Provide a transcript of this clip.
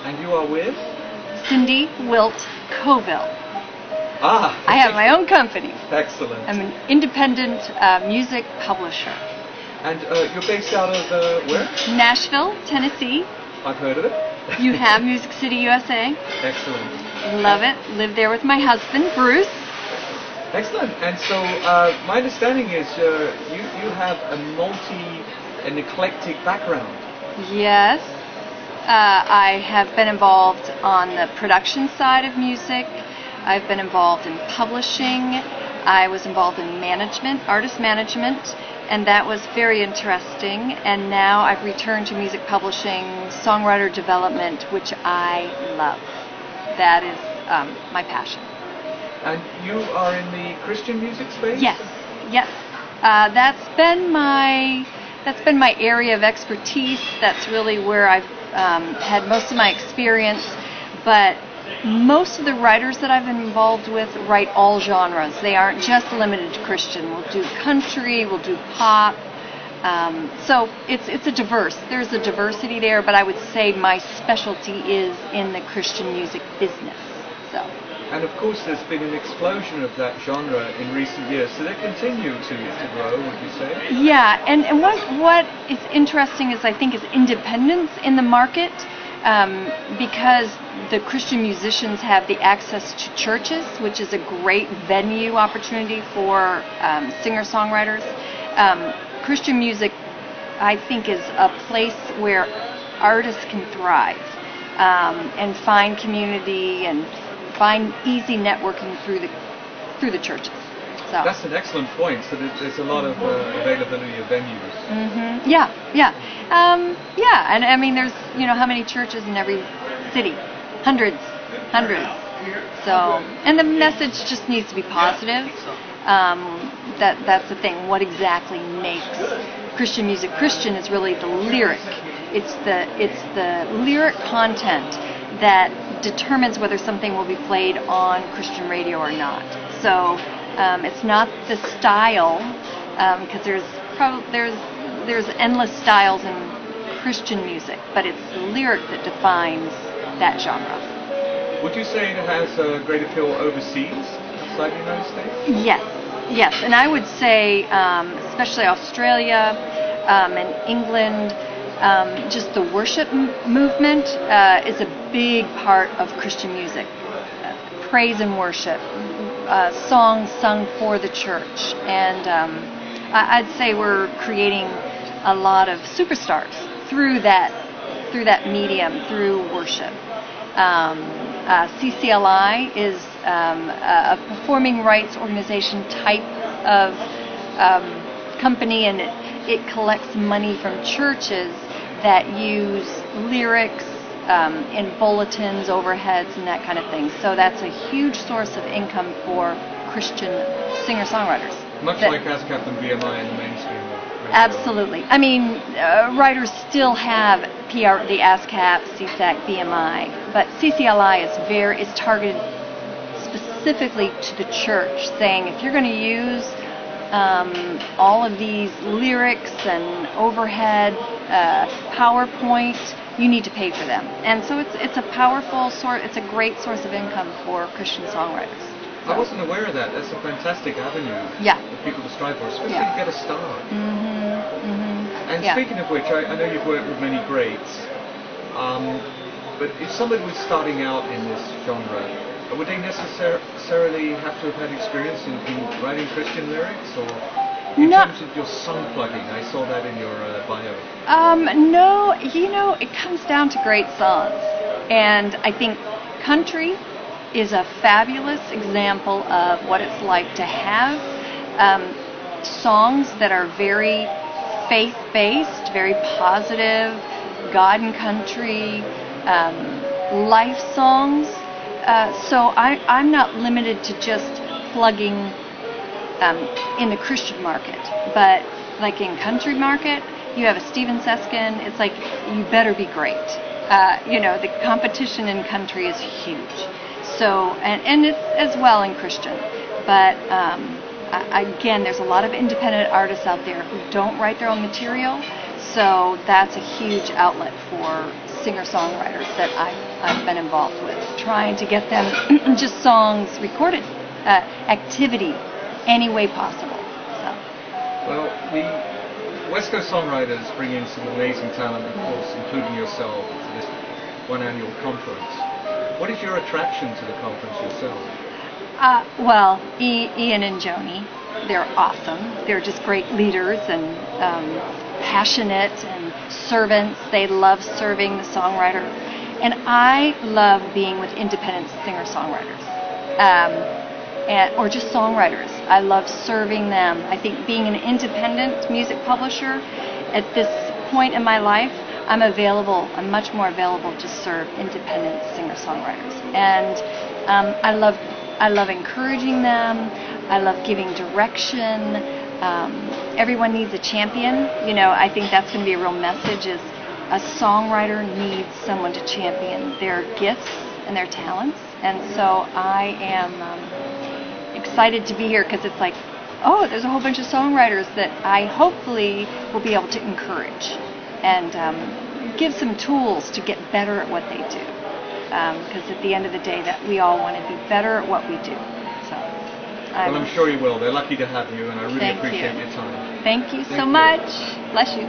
And you are with? Cindy Wilt Colville. Ah! I have my own company. Excellent. I'm an independent music publisher. And you're based out of where? Nashville, Tennessee. I've heard of it. You have Music City, USA. Excellent. Love it. Live there with my husband, Bruce. Excellent. And so my understanding is you have an eclectic background. Yes. I have been involved on the production side of music. I've been involved in publishing. I was involved in management, artist management, and that was very interesting. And now I've returned to music publishing, songwriter development, which I love. That is my passion. And you are in the Christian music space? Yes, yes. That's been my area of expertise. That's really where I've had most of my experience. But most of the writers that I've been involved with write all genres. They aren't just limited to Christian. We'll do country, we'll do pop. So it's there's a diversity there, but I would say my specialty is in the Christian music business. So. And of course there's been an explosion of that genre in recent years, so they continue to grow, would you say? Yeah, and what is interesting is I think is independence in the market, because the Christian musicians have the access to churches, which is a great venue opportunity for singer-songwriters. Christian music, I think, is a place where artists can thrive and find community and find easy networking through the churches. So. That's an excellent point. So there's a lot of availability of venues. Mm-hmm. Yeah. Yeah, and I mean, there's how many churches in every city? Hundreds. So, and the message just needs to be positive. That's the thing. What exactly makes Christian music Christian is really the lyric. It's the lyric content that determines whether something will be played on Christian radio or not. So it's not the style, because there's endless styles in Christian music, but it's the lyric that defines that genre. Would you say it has a great appeal overseas, outside the United States? Yes, and I would say especially Australia and England. Just the worship movement is a big part of Christian music. Praise and worship, songs sung for the church, and I'd say we're creating a lot of superstars through that medium, through worship. CCLI is a performing rights organization type of company, and it collects money from churches that use lyrics in bulletins, overheads, and that kind of thing. So that's a huge source of income for Christian singer-songwriters. Much like ASCAP and BMI in the mainstream. Absolutely. I mean, writers still have PR, the ASCAP, CSAC, BMI, but CCLI is targeted specifically to the church, saying if you're going to use all of these lyrics and overhead PowerPoint, you need to pay for them. And so it's a powerful it's a great source of income for Christian songwriters. So. I wasn't aware of that. That's a fantastic avenue for people to strive for, especially to get a start. And speaking of which, I know you've worked with many greats, but if somebody was starting out in this genre, would they necessarily have to have had experience in writing Christian lyrics, or in terms of your song plugging? I saw that in your bio. No, it comes down to great songs, and I think country is a fabulous example of what it's like to have songs that are very faith-based, very positive, God and country, life songs. So I'm not limited to just plugging in the Christian market, but like in country market, you have a Stephen Seskin. It's like, you better be great. The competition in country is huge. So and it's as well in Christian, but again, there's a lot of independent artists out there who don't write their own material. So that's a huge outlet for singer-songwriters that I I've been involved with, trying to get them just songs recorded, activity, any way possible. So. Well, the West Coast songwriters bring in some amazing talent, of course, including yourself, to this one annual conference. What is your attraction to the conference yourself? Well, Ian and Joni, they're awesome. They're just great leaders and passionate and servants. They love serving the songwriter. And I love being with independent singer-songwriters, or just songwriters. I love serving them. I think being an independent music publisher at this point in my life, I'm much more available to serve independent singer-songwriters. And I love encouraging them. I love giving direction. Everyone needs a champion. I think that's going to be a real message, is a songwriter needs someone to champion their gifts and their talents. And so I am excited to be here, because it's like, oh, there's a whole bunch of songwriters that I hopefully will be able to encourage and give some tools to get better at what they do. Because at the end of the day, that we all want to be better at what we do. So, well, I'm sure you will. They're lucky to have you, and I really appreciate your time. Thank you so much. Bless you.